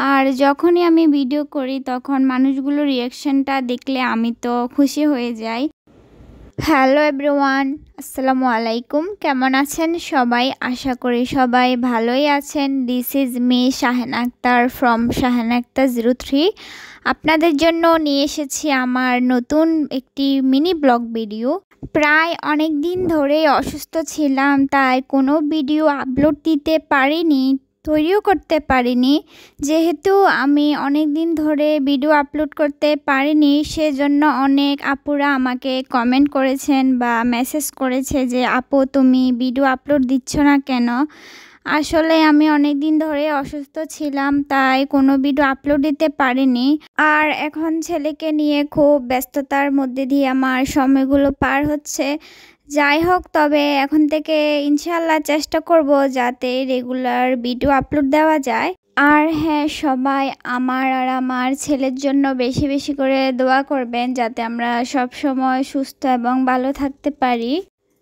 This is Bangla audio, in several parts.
আর যখনই আমি ভিডিও করি তখন মানুষগুলোর রিয়াকশনটা দেখলে আমি তো খুশি হয়ে যাই। হ্যালো এভরিওয়ান, আসসালামু আলাইকুম। কেমন আছেন সবাই? আশা করি সবাই ভালোই আছেন। This is me Shahena Akter from Shahena Akter 03। আপনাদের জন্য নিয়ে এসেছি আমার নতুন একটি মিনি ব্লগ ভিডিও। প্রায় অনেক দিন ধরেই অসুস্থ ছিলাম, তাই কোনো ভিডিও আপলোড দিতে পারিনি, তৈরিও করতে পারিনি। যেহেতু আমি অনেক দিন ধরে ভিডিও আপলোড করতে পারিনি, সেজন্য অনেক আপুরা আমাকে কমেন্ট করেছেন বা মেসেজ করেছে যে আপু তুমি ভিডিও আপলোড দিচ্ছ না কেন। আসলে আমি অনেক দিন ধরে অসুস্থ ছিলাম, তাই কোনো ভিডিও আপলোড দিতে পারিনি। আর এখন ছেলেকে নিয়ে খুব ব্যস্ততার মধ্যে দিয়ে আমার সময়গুলো পার হচ্ছে। যাই হোক, তবে এখন থেকে ইনশাল্লাহ চেষ্টা করব যাতে রেগুলার ভিডিও আপলোড দেওয়া যায়। আর হ্যাঁ, সবাই আমার আর আমার ছেলের জন্য বেশি বেশি করে দোয়া করবেন যাতে আমরা সব সময় সুস্থ এবং ভালো থাকতে পারি।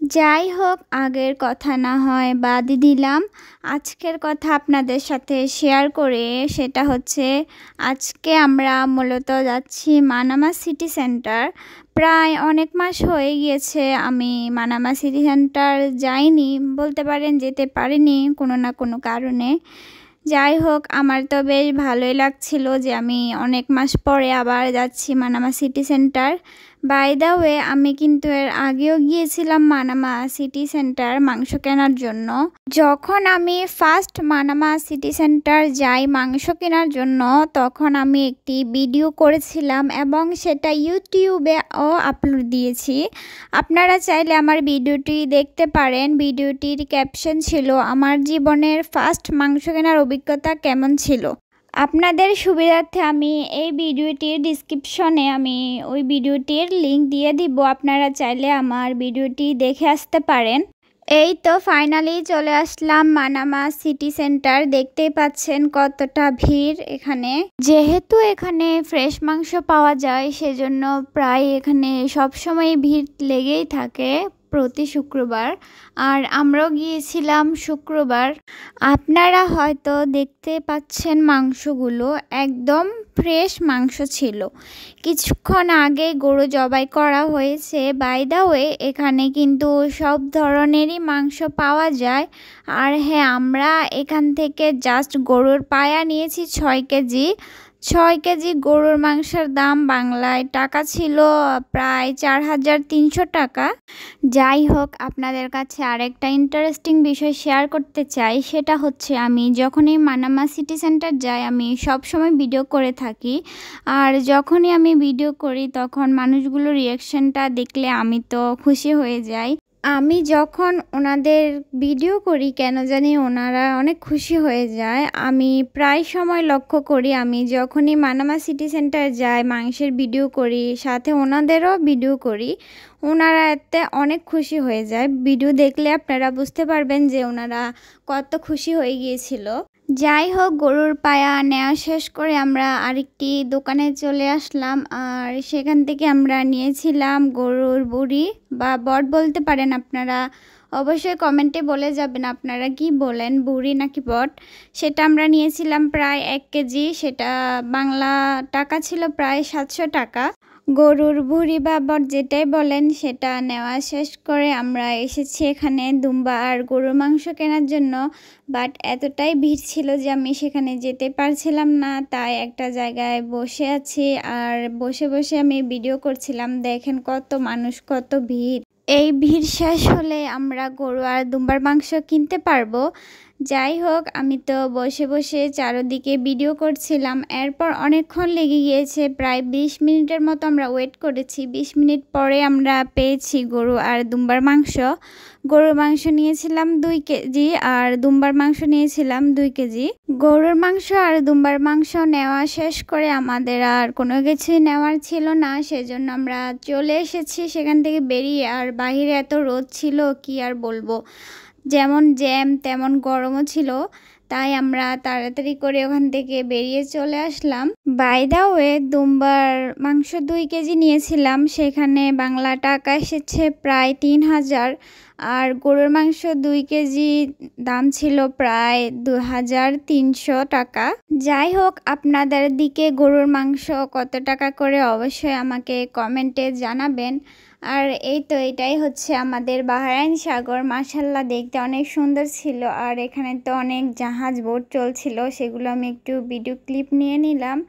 যাই হোক, আগের কথা না হয় বাদই দিলাম। আজকের কথা আপনাদের সাথে শেয়ার করে, সেটা হচ্ছে আজকে আমরা মূলত যাচ্ছি মানামা সিটি সেন্টার। প্রায় অনেক মাস হয়ে গিয়েছে আমি মানামা সিটি সেন্টার যাইনি, বলতে পারেন যেতে পারিনি কোনো না কোনো কারণে। যাই হোক, আমার তো বেশ ভালোই লাগছিল যে আমি অনেক মাস পরে আবার যাচ্ছি Manama city centre. By the way, আমি কিন্তু এর আগেও গিয়েছিলাম মানামা সিটি সেন্টার মাংস কেনার জন্য। যখন আমি ফার্স্ট মানামা সিটি সেন্টার যাই মাংস কেনার জন্য, তখন আমি একটি ভিডিও করেছিলাম এবং সেটা ইউটিউবেও আপলোড দিয়েছি। আপনারা চাইলে আমার ভিডিওটি দেখতে পারেন। ভিডিওটির ক্যাপশন ছিল আমার জীবনের ফার্স্ট মাংস কেনার অভিজ্ঞতা কেমন ছিল। আপনাদের সুবিধার্থে আমি এই ভিডিওটির ডিসক্রিপশনে আমি ওই ভিডিওটির লিংক দিয়ে দিব, আপনারা চাইলে আমার ভিডিওটি দেখে আসতে পারেন। এই তো ফাইনালি চলে আসলাম মানামা সিটি সেন্টার। দেখতেই পাচ্ছেন কতটা ভিড় এখানে। যেহেতু এখানে ফ্রেশ মাংস পাওয়া যায়, সেজন্য প্রায় এখানে সবসময় ভিড় লেগেই থাকে প্রতি শুক্রবার। আর আমরাও গিয়েছিলাম শুক্রবার। আপনারা হয়তো দেখতে পাচ্ছেন মাংসগুলো একদম ফ্রেশ মাংস ছিল। কিছুক্ষণ আগে গরু জবাই করা হয়েছে। বাই দ্য ওয়ে, এখানে কিন্তু সব ধরনেরই মাংস পাওয়া যায়। আর হ্যাঁ, আমরা এখান থেকে জাস্ট গরুর পায়া নিয়েছি 6 কেজি। 6 কেজি গরুর মাংসের দাম বাংলায় টাকা ছিল প্রায় 4300 টাকা। যাই হোক, আপনাদের কাছে আরেকটা ইন্টারেস্টিং বিষয় শেয়ার করতে চাই। সেটা হচ্ছে আমি যখনই মানামা সিটি সেন্টার যাই আমি সব সময় ভিডিও করে থাকি। আর যখনই আমি ভিডিও করি তখন মানুষগুলোর রিয়াকশনটা দেখলে আমি তো খুশি হয়ে যাই। আমি যখন ওনাদের ভিডিও করি কেন জানি ওনারা অনেক খুশি হয়ে যায়। আমি প্রায় সময় লক্ষ্য করি আমি যখনই মানামা সিটি সেন্টার যাই মাংসের ভিডিও করি, সাথে ওনাদেরও ভিডিও করি, ওনারা এতে অনেক খুশি হয়ে যায়। ভিডিও দেখলে আপনারা বুঝতে পারবেন যে ওনারা কত খুশি হয়ে গিয়েছিল। যাই হোক, গরুর পায়া নেওয়া শেষ করে আমরা আরেকটি দোকানে চলে আসলাম। আর সেখান থেকে আমরা নিয়েছিলাম গরুর বুড়ি বা বট বলতে পারেন আপনারা। অবশ্যই কমেন্টে বলে যাবেন আপনারা কি বলেন, বুড়ি নাকি বট। সেটা আমরা নিয়েছিলাম প্রায় 1 কেজি। সেটা বাংলা টাকা ছিল প্রায় 700 টাকা। গরুর ভুঁড়ি বা বট যেটাই বলেন, সেটা নেওয়া শেষ করে আমরা এসেছি এখানে দুম্বা আর গরুর মাংস কেনার জন্য। বাট এতটাই ভিড় ছিল যে আমি সেখানে যেতে পারছিলাম না, তাই একটা জায়গায় বসে আছি আর বসে বসে আমি ভিডিও করছিলাম। দেখেন কত মানুষ, কত ভিড়। এই ভিড় শেষ হলে আমরা গরু আর দুম্বার মাংস কিনতে পারবো। যাই হোক, আমি তো বসে বসে চারদিকে ভিডিও করছিলাম। এরপর অনেকক্ষণ লেগে গিয়েছে, প্রায় 20 মিনিটের মতো আমরা ওয়েট করেছি। 20 মিনিট পরে আমরা পেয়েছি গরু আর দুম্বার মাংস। গরুর মাংস নিয়েছিলাম 2 কেজি আর দুম্বার মাংস নিয়েছিলাম 2 কেজি। গরুর মাংস আর দুম্বার মাংস নেওয়া শেষ করে আমাদের আর কোনো কিছুই নেওয়ার ছিল না, সেজন্য আমরা চলে এসেছি সেখান থেকে বেরিয়ে। আর বাহিরে এত রোদ ছিল কি আর বলবো, যেমন জ্যাম তেমন গরমও ছিল। তাই আমরা তাড়াতাড়ি করে ওখান থেকে বেরিয়ে চলে আসলাম। বাই দা ওয়ে, দুম্বার মাংস 2 কেজি নিয়েছিলাম, সেখানে বাংলা টাকা এসেছে প্রায় 3000, আর গরুর মাংস 2 কেজি দাম ছিল প্রায় 2300 টাকা। যাই হোক, আপনাদের দিকে গরুর মাংস কত টাকা করে অবশ্যই আমাকে কমেন্টে জানাবেন। আর এই তো এটাই হচ্ছে আমাদের বাহরাইন সাগর। মাশাআল্লাহ, দেখতে অনেক সুন্দর ছিল। আর এখানে তো অনেক জাহাজ বোট চলছিল, সেগুলো আমি একটু ভিডিও ক্লিপ নিয়ে নিলাম।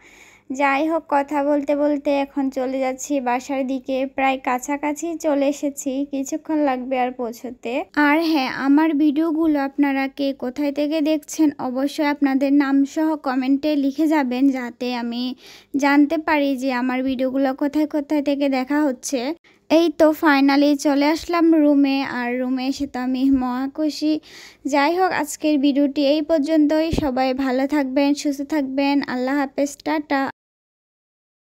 যাই হোক, কথা বলতে বলতে এখন চলে যাচ্ছি বাসার দিকে, প্রায় কাছাকাছি চলে এসেছি, কিছুক্ষণ লাগবে আর পৌঁছতে। আর হ্যাঁ, আমার ভিডিওগুলো আপনারা কে কোথায় থেকে দেখছেন অবশ্যই আপনাদের নাম সহ কমেন্টে লিখে যাবেন, যাতে আমি জানতে পারি যে আমার ভিডিওগুলো কোথায় কোথায় থেকে দেখা হচ্ছে। এই তো ফাইনালি চলে আসলাম রুমে, আর রুমে এসে তো আমি মহা খুশি। যাই হোক, আজকের ভিডিওটি এই পর্যন্তই। সবাই ভালো থাকবেন, সুস্থ থাকবেন। আল্লাহ হাফেজ, টাটা।